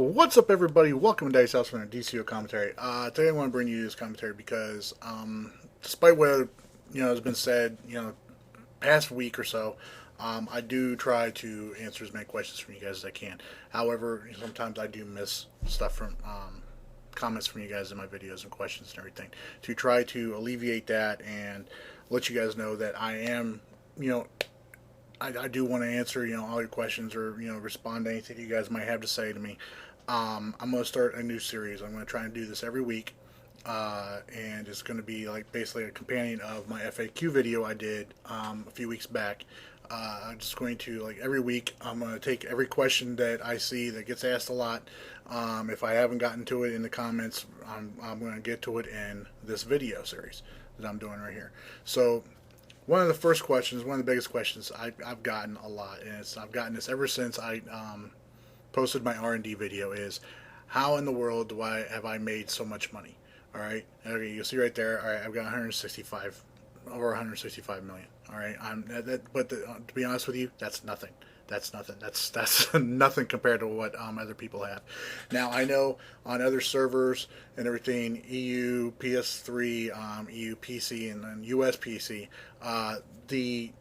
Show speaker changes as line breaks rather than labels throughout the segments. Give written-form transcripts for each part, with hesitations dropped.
What's up, everybody? Welcome to Dice House for a DCUO commentary. Today I want to bring you this commentary because, despite what has been said, past week or so, I do try to answer as many questions from you guys as I can. However, sometimes I do miss stuff from comments from you guys in my videos and questions and everything. To try to alleviate that and let you guys know that I am, I do want to answer, all your questions or, respond to anything you guys might have to say to me. I'm going to start a new series. I'm going to try and do this every week. And it's going to be like basically a companion of my FAQ video I did a few weeks back. I'm just going to, like, every week, I'm going to take every question that I see that gets asked a lot. If I haven't gotten to it in the comments, I'm going to get to it in this video series that I'm doing right here. So one of the first questions, one of the biggest questions I've gotten a lot, and I've gotten this ever since I posted my R&D video, is how in the world have I made so much money? All right, okay, you'll see right there. All right, I've got over 165 million. All right, to be honest with you, that's nothing. That's nothing. That's nothing compared to what other people have. Now, I know on other servers and everything, EU PS3, EU PC, and then US PC, the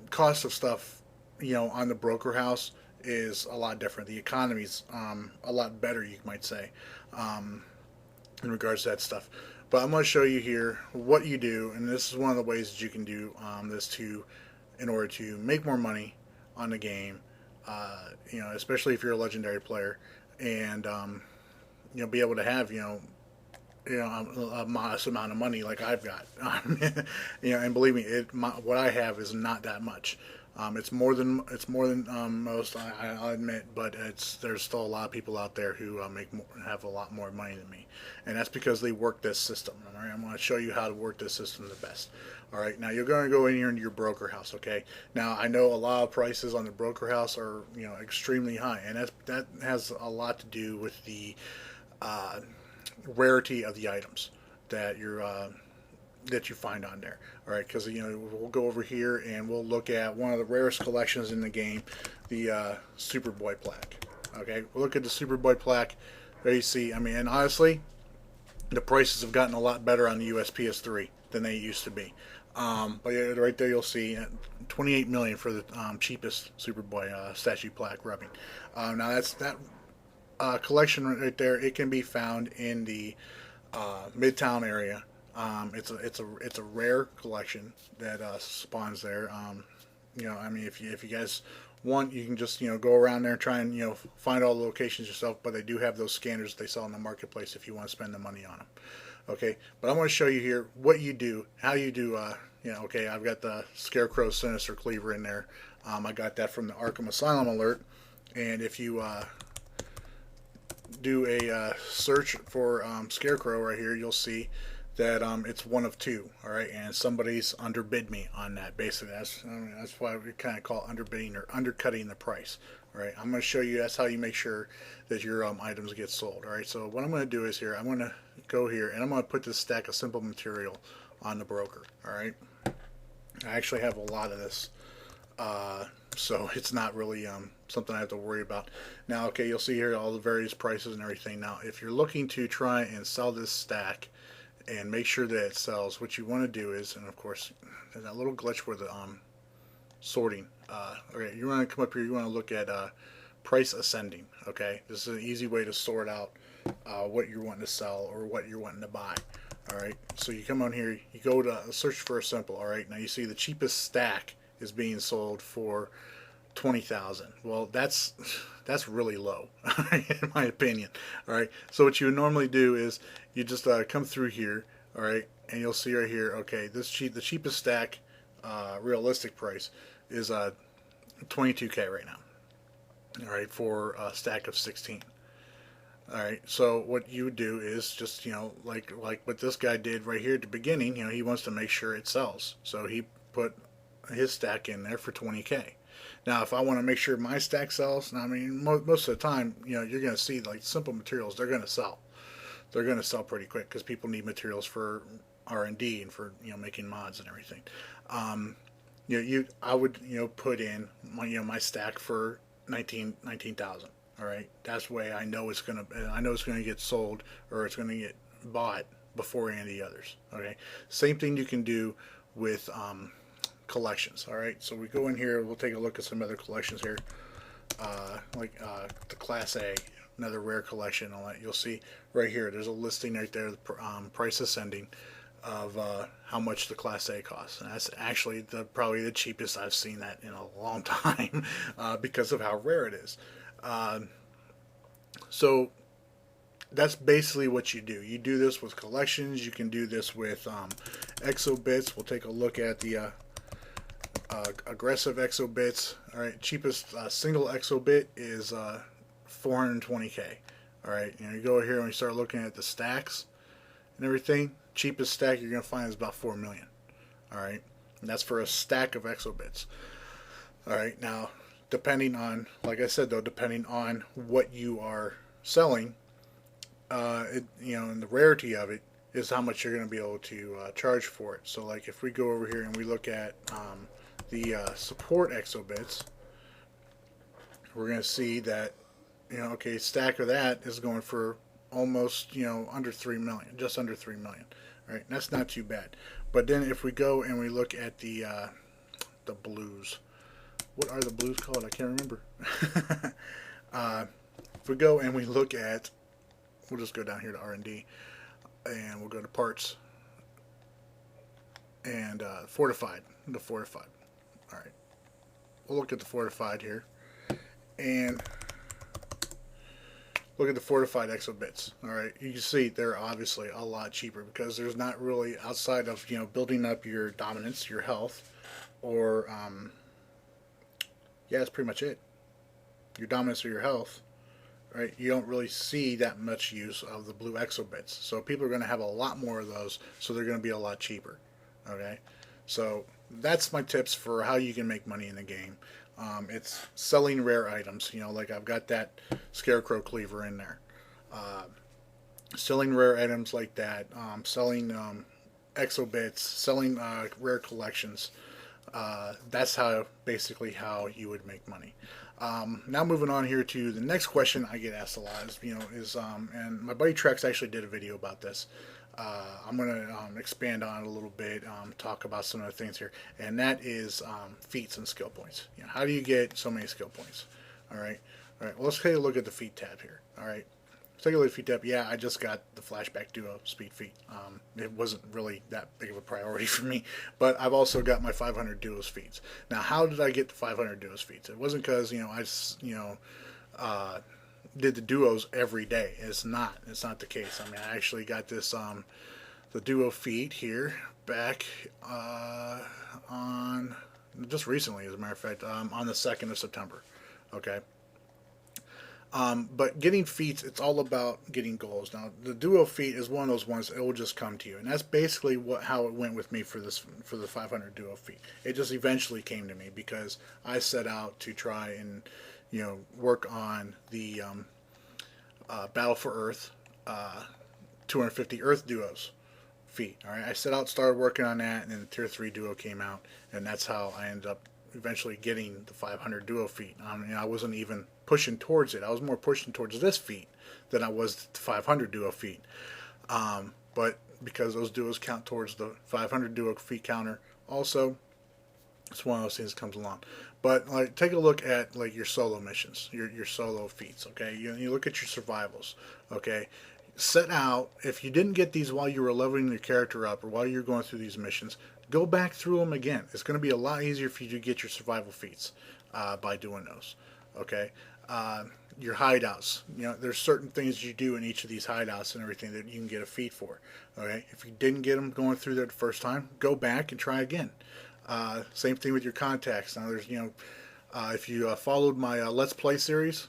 cost of stuff, on the broker house is a lot different. The economy's a lot better, you might say, in regards to that stuff. But I'm going to show you here what you do, and this is one of the ways that you can do this in order to make more money on the game, especially if you're a legendary player, and be able to have a modest amount of money like I've got. And believe me, what I have is not that much. It's more than most, I'll admit, but there's still a lot of people out there who have a lot more money than me, and that's because they work this system. All right, I'm going to show you how to work this system the best. All right, now you're going to go in here into your broker house. Okay, now I know a lot of prices on the broker house are extremely high, and that has a lot to do with the rarity of the items that you find on there. All right, because we'll go over here and we'll look at one of the rarest collections in the game, the Superboy plaque. Okay, we'll look at the Superboy plaque. There you see. I mean, and honestly, the prices have gotten a lot better on the US PS3 than they used to be. But yeah, right there you'll see 28 million for the cheapest Superboy statue plaque rubbing. Now that collection right there. It can be found in the Midtown area. It's a rare collection that spawns there. I mean, if you guys want, you can just go around there and try and find all the locations yourself. But they do have those scanners they sell in the marketplace if you want to spend the money on them. Okay, but I'm going to show you here what you do, how you do. Okay, I've got the Scarecrow Sinister Cleaver in there. I got that from the Arkham Asylum alert, and if you do a search for Scarecrow right here, you'll see that it's one of two. All right, and somebody's underbid me on that. Basically, that's why we kind of call it underbidding or undercutting the price. All right, I'm going to show you. That's how you make sure that your items get sold. All right, so what I'm going to do is here, I'm going to go here and I'm going to put this stack of simple material on the broker. All right, I actually have a lot of this. So it's not really something I have to worry about. Now, okay, you'll see here all the various prices and everything. Now, if you're looking to try and sell this stack and make sure that it sells, what you want to do is, and of course, there's that little glitch with the sorting. Okay, you want to come up here. You want to look at price ascending. Okay, this is an easy way to sort out what you're wanting to sell or what you're wanting to buy. All right, so you come on here. You go to search for a simple. All right, now you see the cheapest stack is being sold for 20,000. Well, that's really low in my opinion. All right, so what you would normally do is you just come through here. All right, and you'll see right here. Okay, the cheapest stack realistic price is 22K right now. All right, for a stack of 16. All right, so what you would do is just like what this guy did right here at the beginning. He wants to make sure it sells, so he put his stack in there for 20K. Now, if I want to make sure my stack sells, I mean, most of the time, you're going to see like simple materials. They're going to sell. They're going to sell pretty quick because people need materials for R&D and for making mods and everything. I would put in my stack for 19,000. All right, that's the way I know it's gonna get sold, or it's gonna get bought before any of the others. Okay, same thing you can do with collections. All right, so we go in here. We'll take a look at some other collections here, the Class A, another rare collection. All that you'll see right here. There's a listing right there. The price ascending of how much the Class A costs. And that's actually probably the cheapest I've seen that in a long time because of how rare it is. So that's basically what you do. You do this with collections. You can do this with exobits. We'll take a look at the aggressive exobits. All right, cheapest single exobit is 420K. All right, you go here and you start looking at the stacks and everything. Cheapest stack you're going to find is about 4 million. All right, and that's for a stack of exobits. All right, now depending on, like I said though, depending on what you are selling, and the rarity of it is how much you're going to be able to charge for it. So like if we go over here and we look at the support exobits, we're going to see that okay, stack of that is going for almost under 3 million, just under 3 million. All right, that's not too bad. But then if we go and we look at the blues, what are the blues called? I can't remember. If we go and we look at, we'll just go down here to R&D, and we'll go to parts and fortified. The fortified. All right, we'll look at the fortified here, and look at the fortified exobits. All right, you can see they're obviously a lot cheaper because there's not really, outside of building up your dominance, your health, or yeah, that's pretty much it. Your dominance or your health, right? You don't really see that much use of the blue exobits. So people are going to have a lot more of those, so they're going to be a lot cheaper. Okay, so that's my tips for how you can make money in the game. It's selling rare items. Like I've got that scarecrow cleaver in there. Selling rare items like that. Selling exobits. Selling rare collections. That's basically how you would make money. Now moving on here to the next question I get asked a lot is and my buddy Trex actually did a video about this. I'm going to expand on it a little bit, talk about some of the things here, and that is feats and skill points. How do you get so many skill points? All right. Well, let's take a look at the feat tab here. All right. Let's take a look at the feat tab. Yeah, I just got the flashback duo speed feat. It wasn't really that big of a priority for me, but I've also got my 500 duos feats. Now, how did I get the 500 duos feats? It wasn't because I did the duos every day. It's not the case. I mean, I actually got this the duo feat here back on just recently, as a matter of fact, on the 2nd of September. Okay. But getting feats, it's all about getting goals. Now, the duo feat is one of those ones, it will just come to you, and that's basically how it went with me for the 500 duo feat. It just eventually came to me because I set out to try and work on the Battle for Earth 250 Earth duos feat. All right, I set out, started working on that, and then the Tier 3 duo came out, and that's how I ended up eventually getting the 500 duo feat. I mean, I wasn't even pushing towards it. I was more pushing towards this feat than I was the 500 duo feat. But because those duos count towards the 500 duo feat counter, also, it's one of those things that comes along. But like, take a look at like your solo missions, your solo feats. Okay, you look at your survivals. Okay, set out, if you didn't get these while you were leveling your character up or while you're going through these missions, go back through them again. It's going to be a lot easier for you to get your survival feats by doing those. Okay, your hideouts. There's certain things you do in each of these hideouts and everything that you can get a feat for. Okay, if you didn't get them going through there the first time, go back and try again. Same thing with your contacts. Now, there's if you followed my Let's Play series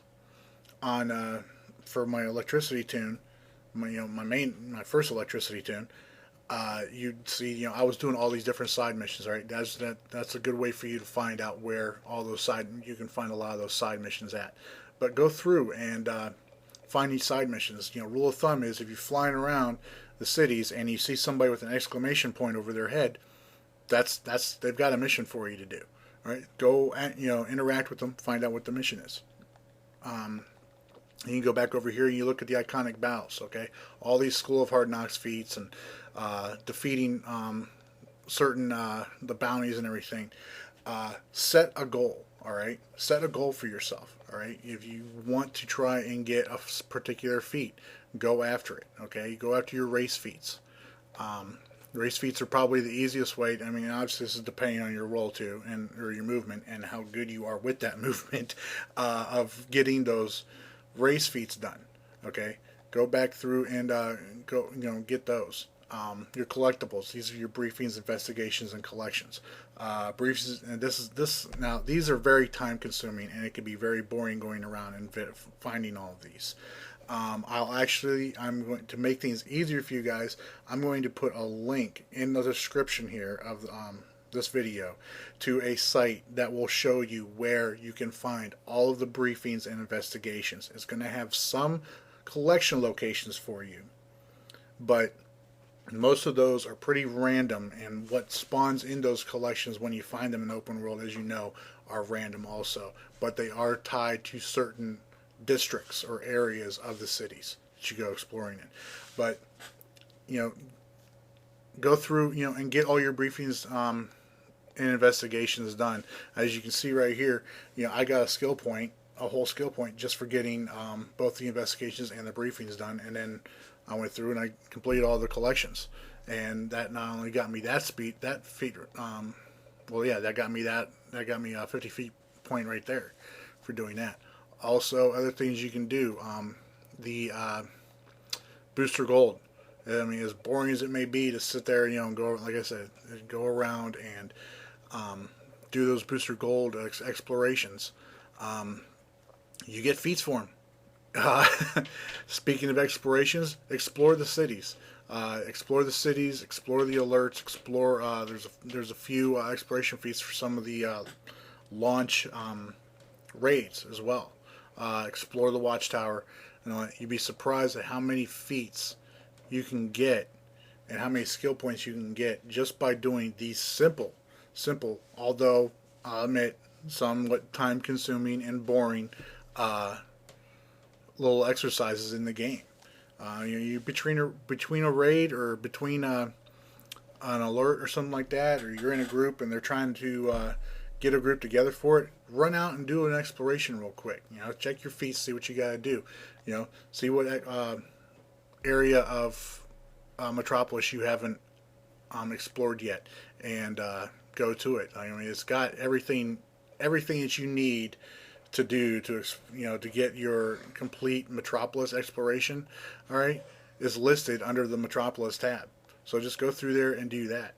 on for my electricity tune, my first electricity tune, you'd see I was doing all these different side missions. Right, that's a good way for you to find out where all those you can find a lot of those side missions at. But go through and find these side missions. Rule of thumb is if you're flying around the cities and you see somebody with an exclamation point over their head, that's they've got a mission for you to do. All right, go and interact with them, find out what the mission is. And you go back over here and you look at the iconic battles, okay? All these School of Hard Knocks feats and defeating certain the bounties and everything. Set a goal, all right? Set a goal for yourself, all right? If you want to try and get a particular feat, go after it, okay? Go after your race feats. Race feats are probably the easiest way. I mean, obviously, this is depending on your role too, and or your movement, and how good you are with that movement of getting those race feats done. Okay, go back through and go, get those. Your collectibles. These are your briefings, investigations, and collections. Briefs, and this now. These are very time consuming, and it can be very boring going around and finding all of these. I'm going to make things easier for you guys. I'm going to put a link in the description here of this video to a site that will show you where you can find all of the briefings and investigations. It's going to have some collection locations for you, but most of those are pretty random, and what spawns in those collections when you find them in open world, as you know, are random also, but they are tied to certain districts or areas of the cities that you go exploring in. But go through and get all your briefings and investigations done. As you can see right here, I got a whole skill point just for getting both the investigations and the briefings done, and then I went through and I completed all the collections, and that not only got me that feat, that got me a 50 feet point right there for doing that. Also, other things you can do, the booster gold. I mean, as boring as it may be to sit there, and go, like I said, go around and do those booster gold explorations. You get feats for them. Speaking of explorations, explore the cities. Explore the cities, explore the alerts, explore. There's a few exploration feats for some of the launch raids as well. Explore the watchtower. You'd be surprised at how many feats you can get and how many skill points you can get just by doing these simple, although I'll admit somewhat time-consuming and boring little exercises in the game. You between a raid or between an alert or something like that, or you're in a group and they're trying to get a group together for it, run out and do an exploration real quick. Check your feats, see what you got to do. See what area of Metropolis you haven't explored yet, and go to it. I mean, it's got everything that you need to do to get your complete Metropolis exploration. All right, is listed under the Metropolis tab. So just go through there and do that.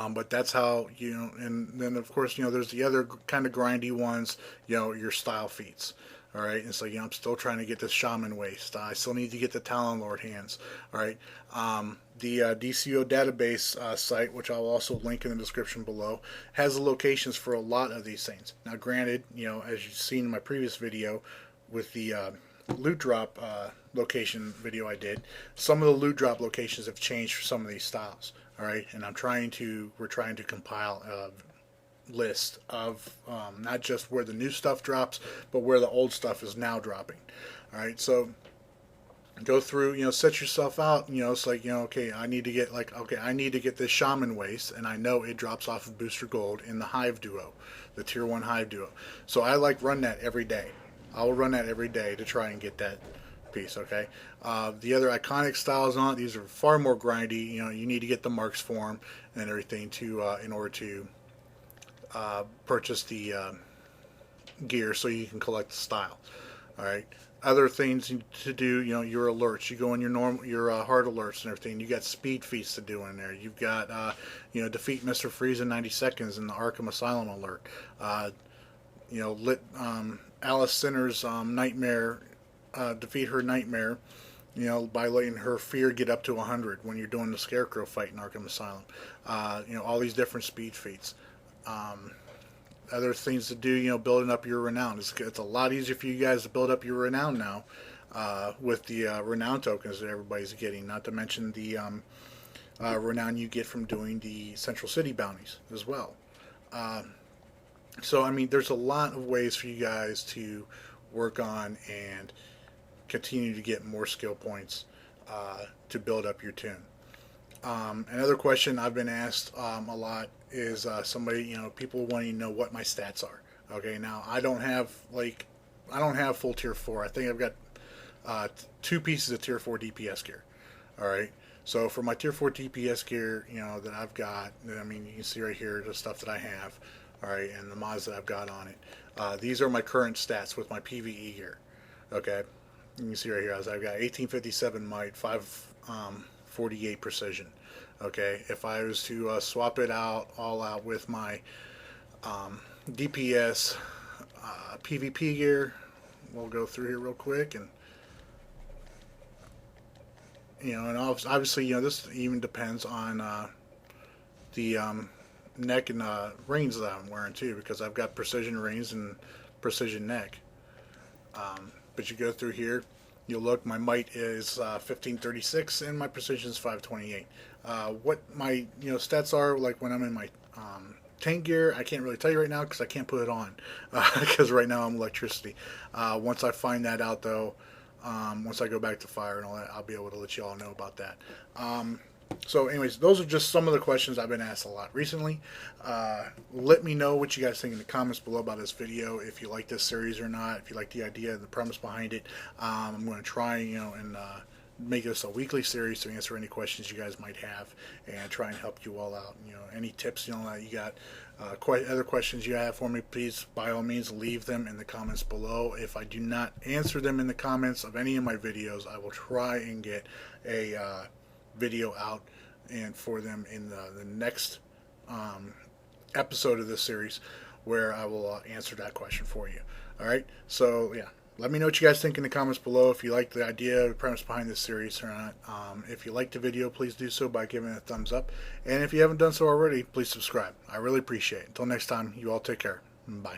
But that's how, and then of course, there's the other kind of grindy ones, your style feats. All right, and so I'm still trying to get this shaman waist. I still need to get the Talon Lord hands. All right, the DCUO Database site, which I'll also link in the description below, has the locations for a lot of these things. Now, granted, as you've seen in my previous video with the loot drop location video I did, some of the loot drop locations have changed for some of these styles. All right, and we're trying to compile a list of not just where the new stuff drops, but where the old stuff is now dropping. All right, so go through, set yourself out. It's like, okay, I need to get this shaman waist, and I know it drops off of booster gold in the hive duo, the tier 1 hive duo. So I run that every day. I will run that every day to try and get that piece. Okay, the other iconic styles on it, these are far more grindy. You need to get the marks for them and everything in order to purchase the gear so you can collect the style. All right, other things to do, your alerts. You go in your hard alerts and everything. You got speed feats to do in there. You've got defeat Mr. Freeze in 90 seconds in the Arkham Asylum alert. Alice Sinner's nightmare. Defeat her nightmare, by letting her fear get up to 100 when you're doing the Scarecrow fight in Arkham Asylum. All these different speed feats. Other things to do, building up your renown. It's a lot easier for you guys to build up your renown now with the renown tokens that everybody's getting. Not to mention the renown you get from doing the Central City bounties as well. So, I mean, there's a lot of ways for you guys to work on and continue to get more skill points to build up your tune. Another question I've been asked a lot is people wanting to know what my stats are. Okay, now I don't have full tier 4. I think I've got 2 pieces of tier 4 DPS gear. All right. So for my tier 4 DPS gear, that I've got, I mean, you can see right here the stuff that I have, all right, and the mods that I've got on it. These are my current stats with my PvE gear. Okay, you can see right here, I've got 1857 might, 548 precision. Okay, if I was to swap it all out with my DPS PvP gear, we'll go through here real quick and. And obviously, this even depends on the neck and reins that I'm wearing too, because I've got precision reins and precision neck. But you go through here, you'll look, my might is 1536 and my precision is 528. What my stats are like when I'm in my tank gear, I can't really tell you right now because I can't put it on because right now I'm electricity. Once I find that out though. Once I go back to fire and all that, I'll be able to let you all know about that. So anyways, those are just some of the questions I've been asked a lot recently. Let me know what you guys think in the comments below about this video, if you like this series or not, if you like the idea and the premise behind it. I'm going to try, and make this a weekly series to answer any questions you guys might have and try and help you all out. Any tips, that you got, other questions you have for me, please, by all means, leave them in the comments below. If I do not answer them in the comments of any of my videos, I will try and get a video out and for them in the next episode of this series where I will answer that question for you. All right, so yeah. Let me know what you guys think in the comments below, if you like the idea, the premise behind this series or not. If you liked the video, please do so by giving it a thumbs up. And if you haven't done so already, please subscribe. I really appreciate it. Until next time, you all take care. Bye.